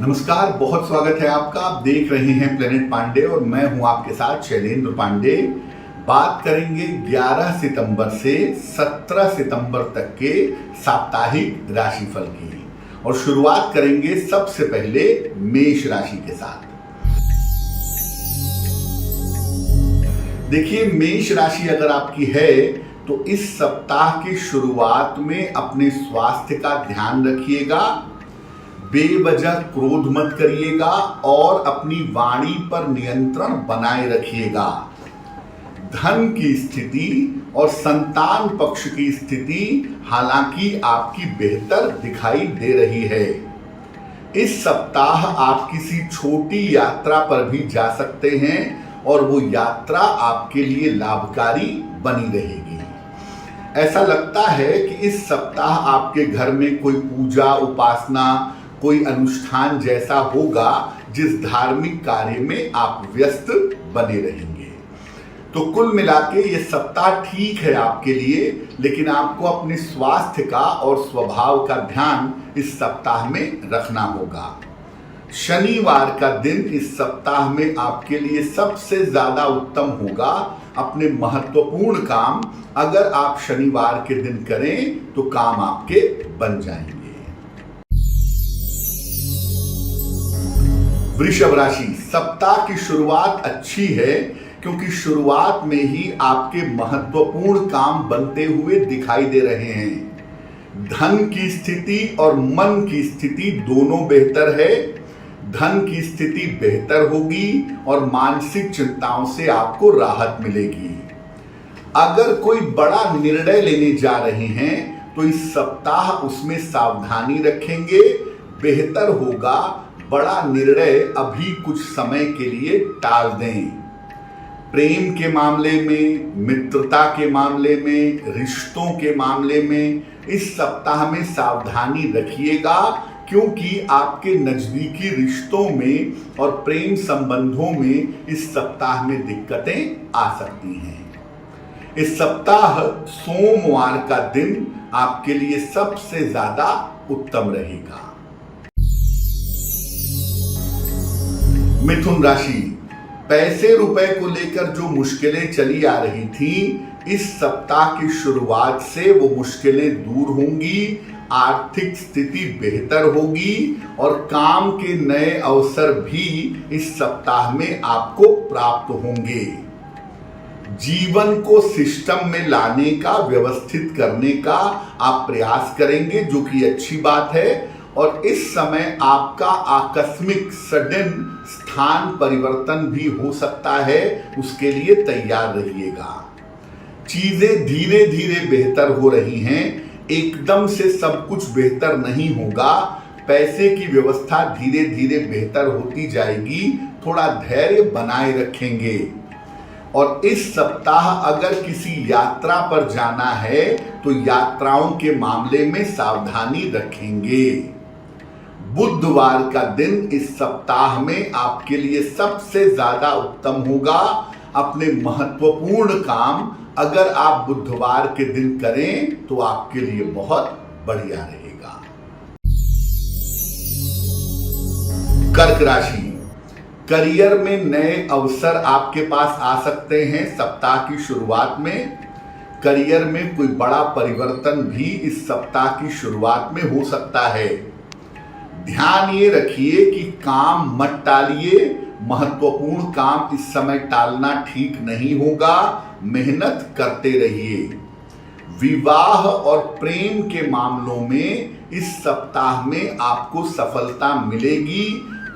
नमस्कार, बहुत स्वागत है आपका। आप देख रहे हैं प्लेनेट पांडे और मैं हूं आपके साथ शैलेंद्र पांडे। बात करेंगे 11 सितंबर से 17 सितंबर तक के साप्ताहिक राशिफल की और शुरुआत करेंगे सबसे पहले मेष राशि के साथ। देखिए, मेष राशि अगर आपकी है तो इस सप्ताह की शुरुआत में अपने स्वास्थ्य का ध्यान रखिएगा, बेवजह क्रोध मत करिएगा और अपनी वाणी पर नियंत्रण बनाए रखिएगा। धन की स्थिति और संतान पक्ष की स्थिति हालांकि आपकी बेहतर दिखाई दे रही है। इस सप्ताह आप किसी छोटी यात्रा पर भी जा सकते हैं और वो यात्रा आपके लिए लाभकारी बनी रहेगी। ऐसा लगता है कि इस सप्ताह आपके घर में कोई पूजा उपासना, कोई अनुष्ठान जैसा होगा जिस धार्मिक कार्य में आप व्यस्त बने रहेंगे। तो कुल मिलाके ये सप्ताह ठीक है आपके लिए, लेकिन आपको अपने स्वास्थ्य का और स्वभाव का ध्यान इस सप्ताह में रखना होगा। शनिवार का दिन इस सप्ताह में आपके लिए सबसे ज्यादा उत्तम होगा। अपने महत्वपूर्ण काम अगर आप शनिवार के दिन करें तो काम आपके बन जाएंगे। वृषभ राशि, सप्ताह की शुरुआत अच्छी है क्योंकि शुरुआत में ही आपके महत्वपूर्ण काम बनते हुए दिखाई दे रहे हैं। धन की स्थिति और मन की स्थिति दोनों बेहतर है। धन की स्थिति बेहतर होगी और मानसिक चिंताओं से आपको राहत मिलेगी। अगर कोई बड़ा निर्णय लेने जा रहे हैं तो इस सप्ताह उसमें सावधानी रखेंगे, बेहतर होगा बड़ा निर्णय अभी कुछ समय के लिए टाल दें। प्रेम के मामले में, मित्रता के मामले में, रिश्तों के मामले में इस सप्ताह में सावधानी रखिएगा क्योंकि आपके नजदीकी रिश्तों में और प्रेम संबंधों में इस सप्ताह में दिक्कतें आ सकती हैं। इस सप्ताह सोमवार का दिन आपके लिए सबसे ज्यादा उत्तम रहेगा। मिथुन राशि, पैसे रुपए को लेकर जो मुश्किलें चली आ रही थी, इस सप्ताह की शुरुआत से वो मुश्किलें दूर होंगी, आर्थिक स्थिति बेहतर होगी और काम के नए अवसर भी इस सप्ताह में आपको प्राप्त होंगे। जीवन को सिस्टम में लाने का, व्यवस्थित करने का आप प्रयास करेंगे, जो कि अच्छी बात है। और इस समय आपका आकस्मिक सडन स्थान परिवर्तन भी हो सकता है, उसके लिए तैयार रहिएगा। चीजें धीरे धीरे बेहतर हो रही हैं, एकदम से सब कुछ बेहतर नहीं होगा। पैसे की व्यवस्था धीरे धीरे बेहतर होती जाएगी, थोड़ा धैर्य बनाए रखेंगे। और इस सप्ताह अगर किसी यात्रा पर जाना है तो यात्राओं के मामले में सावधानी रखेंगे। बुधवार का दिन इस सप्ताह में आपके लिए सबसे ज्यादा उत्तम होगा। अपने महत्वपूर्ण काम अगर आप बुधवार के दिन करें तो आपके लिए बहुत बढ़िया रहेगा। कर्क राशि, करियर में नए अवसर आपके पास आ सकते हैं। सप्ताह की शुरुआत में करियर में कोई बड़ा परिवर्तन भी इस सप्ताह की शुरुआत में हो सकता है। ध्यान ये रखिए कि काम मत टालिए, महत्वपूर्ण काम इस समय टालना ठीक नहीं होगा, मेहनत करते रहिए। विवाह और प्रेम के मामलों में इस सप्ताह में आपको सफलता मिलेगी।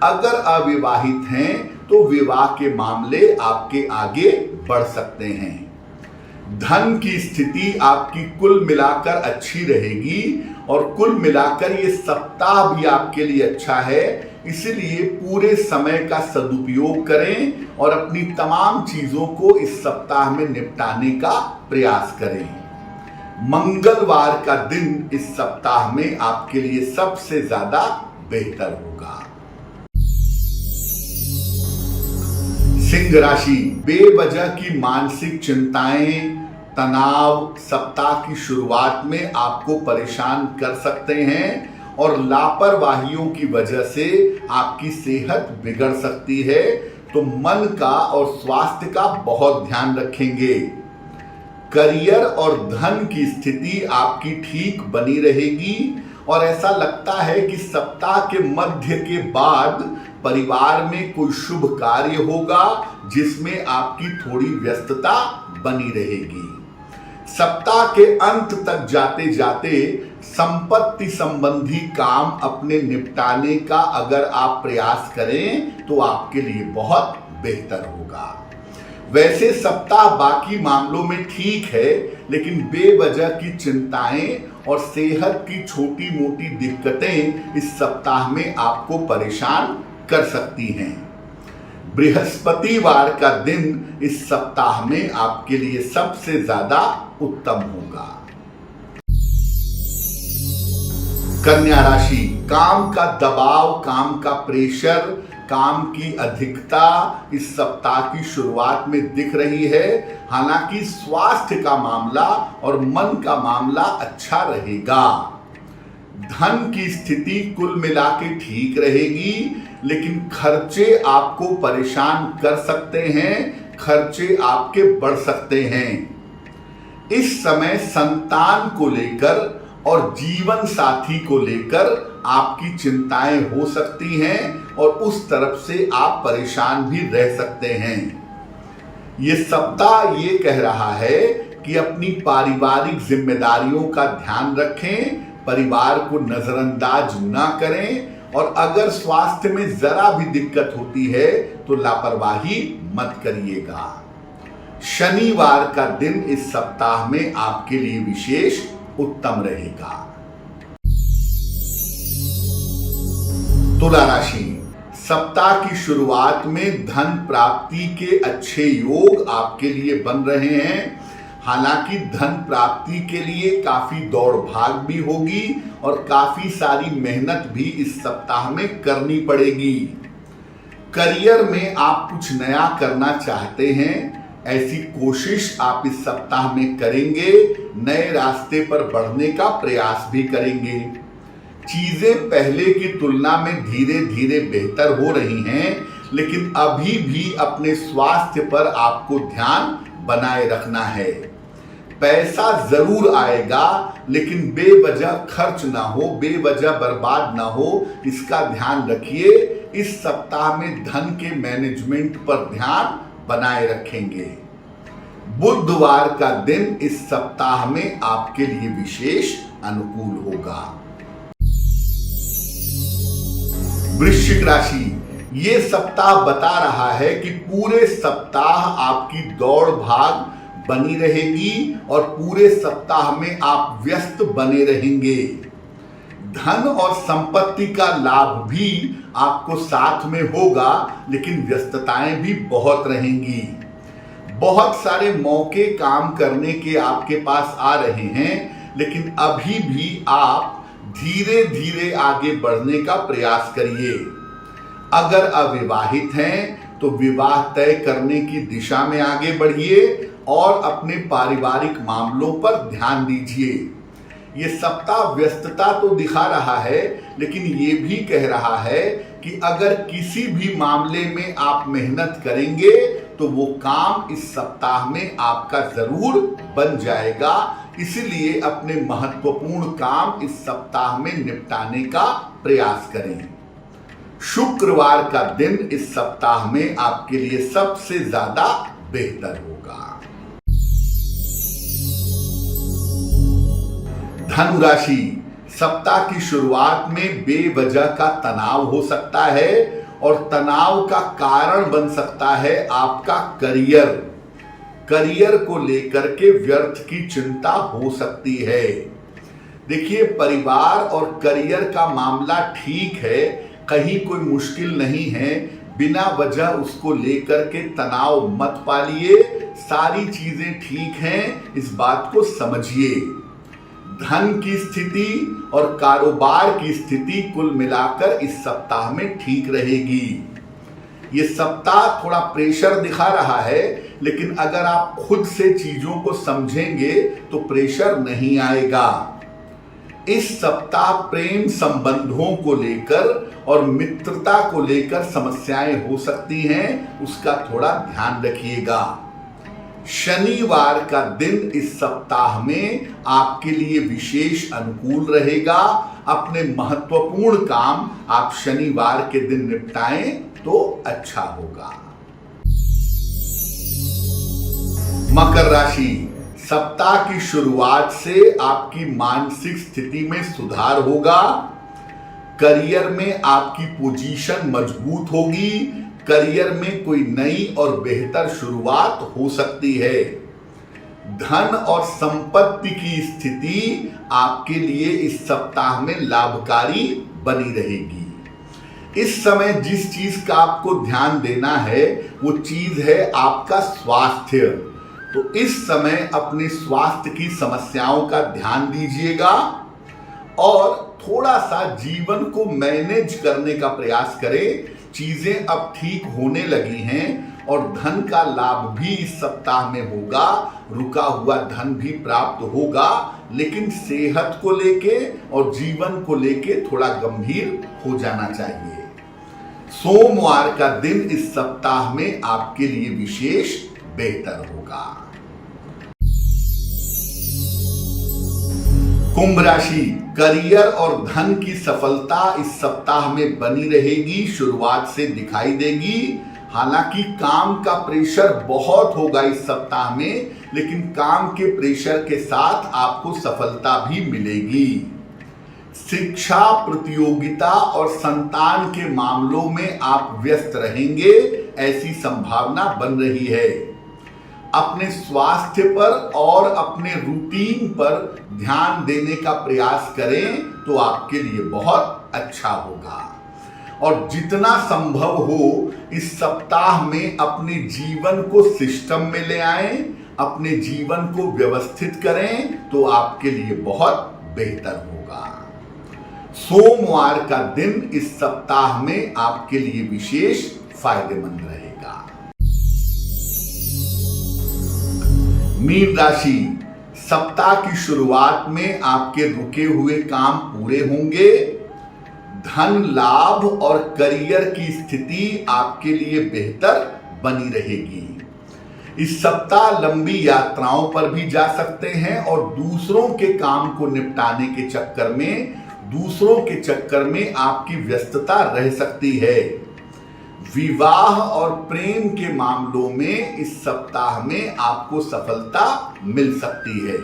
अगर अविवाहित हैं तो विवाह के मामले आपके आगे बढ़ सकते हैं। धन की स्थिति आपकी कुल मिलाकर अच्छी रहेगी और कुल मिलाकर ये सप्ताह भी आपके लिए अच्छा है। इसलिए पूरे समय का सदुपयोग करें और अपनी तमाम चीजों को इस सप्ताह में निपटाने का प्रयास करें। मंगलवार का दिन इस सप्ताह में आपके लिए सबसे ज्यादा बेहतर होगा। सिंह राशि, बेवजह की मानसिक चिंताएं, तनाव सप्ताह की शुरुआत में आपको परेशान कर सकते हैं और लापरवाहियों की वजह से आपकी सेहत बिगड़ सकती है, तो मन का और स्वास्थ्य का बहुत ध्यान रखेंगे। करियर और धन की स्थिति आपकी ठीक बनी रहेगी और ऐसा लगता है कि सप्ताह के मध्य के बाद परिवार में कोई शुभ कार्य होगा जिसमें आपकी थोड़ी व्यस्तता बनी रहेगी। सप्ताह के अंत तक जाते जाते संपत्ति संबंधी काम अपने निपटाने का अगर आप प्रयास करें तो आपके लिए बहुत बेहतर होगा। वैसे सप्ताह बाकी मामलों में ठीक है, लेकिन बेवजह की चिंताएं और सेहत की छोटी मोटी दिक्कतें इस सप्ताह में आपको परेशान कर सकती हैं। बृहस्पतिवार का दिन इस सप्ताह में आपके लिए सबसे ज्यादा उत्तम होगा। कन्या राशि, काम का दबाव, काम का प्रेशर, काम की अधिकता इस सप्ताह की शुरुआत में दिख रही है। हालांकि स्वास्थ्य का मामला और मन का मामला अच्छा रहेगा। धन की स्थिति कुल मिला के ठीक रहेगी, लेकिन खर्चे आपको परेशान कर सकते हैं, खर्चे आपके बढ़ सकते हैं। इस समय संतान को लेकर और जीवन साथी को लेकर आपकी चिंताएं हो सकती हैं और उस तरफ से आप परेशान भी रह सकते हैं। ये सप्ताह ये कह रहा है कि अपनी पारिवारिक जिम्मेदारियों का ध्यान रखें, परिवार को नजरअंदाज ना करें और अगर स्वास्थ्य में जरा भी दिक्कत होती है तो लापरवाही मत करिएगा। शनिवार का दिन इस सप्ताह में आपके लिए विशेष उत्तम रहेगा। तुला राशि, सप्ताह की शुरुआत में धन प्राप्ति के अच्छे योग आपके लिए बन रहे हैं। हालांकि धन प्राप्ति के लिए काफी दौड़ भाग भी होगी और काफी सारी मेहनत भी इस सप्ताह में करनी पड़ेगी। करियर में आप कुछ नया करना चाहते हैं, ऐसी कोशिश आप इस सप्ताह में करेंगे, नए रास्ते पर बढ़ने का प्रयास भी करेंगे। चीजें पहले की तुलना में धीरे धीरे बेहतर हो रही हैं, लेकिन अभी भी अपने स्वास्थ्य पर आपको ध्यान बनाए रखना है। पैसा जरूर आएगा, लेकिन बेवजह खर्च ना हो, बेवजह बर्बाद ना हो, इसका ध्यान रखिए। इस सप्ताह में धन के मैनेजमेंट पर ध्यान बनाए रखेंगे। बुधवार का दिन इस सप्ताह में आपके लिए विशेष अनुकूल होगा। वृश्चिक राशि, ये सप्ताह बता रहा है कि पूरे सप्ताह आपकी दौड़ भाग बनी रहेगी और पूरे सप्ताह में आप व्यस्त बने रहेंगे। धन और संपत्ति का लाभ भी आपको साथ में होगा, लेकिन व्यस्तताएं भी बहुत रहेंगी। बहुत सारे मौके काम करने के आपके पास आ रहे हैं, लेकिन अभी भी आप धीरे धीरे आगे बढ़ने का प्रयास करिए। अगर अविवाहित हैं तो विवाह तय करने की दिशा में आगे बढ़िए और अपने पारिवारिक मामलों पर ध्यान दीजिए। ये सप्ताह व्यस्तता तो दिखा रहा है, लेकिन ये भी कह रहा है कि अगर किसी भी मामले में आप मेहनत करेंगे तो वो काम इस सप्ताह में आपका जरूर बन जाएगा। इसलिए अपने महत्वपूर्ण काम इस सप्ताह में निपटाने का प्रयास करें। शुक्रवार का दिन इस सप्ताह में आपके लिए सबसे ज्यादा बेहतर होगा। धनु राशि, सप्ताह की शुरुआत में बेवजह का तनाव हो सकता है और तनाव का कारण बन सकता है आपका करियर। करियर को लेकर के व्यर्थ की चिंता हो सकती है। देखिए, परिवार और करियर का मामला ठीक है, कहीं कोई मुश्किल नहीं है। बिना वजह उसको लेकर के तनाव मत पालिए। सारी चीजें ठीक हैं, इस बात को समझिए। धन की स्थिति और कारोबार की स्थिति कुल मिलाकर इस सप्ताह में ठीक रहेगी। ये सप्ताह थोड़ा प्रेशर दिखा रहा है, लेकिन अगर आप खुद से चीजों को समझेंगे तो प्रेशर नहीं आएगा। इस सप्ताह प्रेम संबंधों को लेकर और मित्रता को लेकर समस्याएं हो सकती हैं, उसका थोड़ा ध्यान रखिएगा। शनिवार का दिन इस सप्ताह में आपके लिए विशेष अनुकूल रहेगा। अपने महत्वपूर्ण काम आप शनिवार के दिन निपटाएं तो अच्छा होगा। मकर राशि, सप्ताह की शुरुआत से आपकी मानसिक स्थिति में सुधार होगा। करियर में आपकी पोजीशन मजबूत होगी। करियर में कोई नई और बेहतर शुरुआत हो सकती है। धन और संपत्ति की स्थिति आपके लिए इस सप्ताह में लाभकारी बनी रहेगी। इस समय जिस चीज का आपको ध्यान देना है वो चीज है आपका स्वास्थ्य। तो इस समय अपने स्वास्थ्य की समस्याओं का ध्यान दीजिएगा और थोड़ा सा जीवन को मैनेज करने का प्रयास करें। चीजें अब ठीक होने लगी हैं और धन का लाभ भी इस सप्ताह में होगा। रुका हुआ धन भी प्राप्त होगा, लेकिन सेहत को लेके और जीवन को लेके थोड़ा गंभीर हो जाना चाहिए। सोमवार का दिन इस सप्ताह में आपके लिए विशेष बेहतर होगा। कुंभ राशि, करियर और धन की सफलता इस सप्ताह में बनी रहेगी, शुरुआत से दिखाई देगी। हालांकि काम का प्रेशर बहुत होगा इस सप्ताह में, लेकिन काम के प्रेशर के साथ आपको सफलता भी मिलेगी। शिक्षा, प्रतियोगिता और संतान के मामलों में आप व्यस्त रहेंगे, ऐसी संभावना बन रही है। अपने स्वास्थ्य पर और अपने रूटीन पर ध्यान देने का प्रयास करें तो आपके लिए बहुत अच्छा होगा। और जितना संभव हो इस सप्ताह में अपने जीवन को सिस्टम में ले आएं, अपने जीवन को व्यवस्थित करें तो आपके लिए बहुत बेहतर होगा। सोमवार का दिन इस सप्ताह में आपके लिए विशेष फायदेमंद रहेगा। मीन राशि, सप्ताह की शुरुआत में आपके रुके हुए काम पूरे होंगे। धन लाभ और करियर की स्थिति आपके लिए बेहतर बनी रहेगी। इस सप्ताह लंबी यात्राओं पर भी जा सकते हैं और दूसरों के काम को निपटाने के चक्कर में आपकी व्यस्तता रह सकती है। विवाह और प्रेम के मामलों में इस सप्ताह में आपको सफलता मिल सकती है।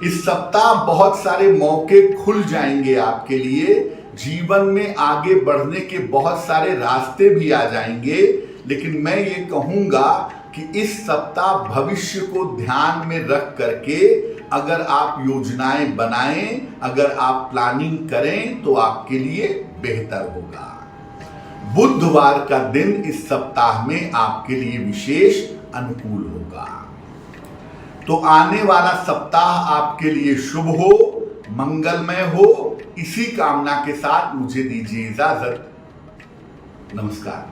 इस सप्ताह बहुत सारे मौके खुल जाएंगे आपके लिए। जीवन में आगे बढ़ने के बहुत सारे रास्ते भी आ जाएंगे, लेकिन मैं ये कहूंगा कि इस सप्ताह भविष्य को ध्यान में रख करके अगर आप योजनाएं बनाएं, अगर आप प्लानिंग करें तो आपके लिए बेहतर होगा। बुधवार का दिन इस सप्ताह में आपके लिए विशेष अनुकूल होगा। तो आने वाला सप्ताह आपके लिए शुभ हो, मंगलमय हो, इसी कामना के साथ मुझे दीजिए इजाजत। नमस्कार।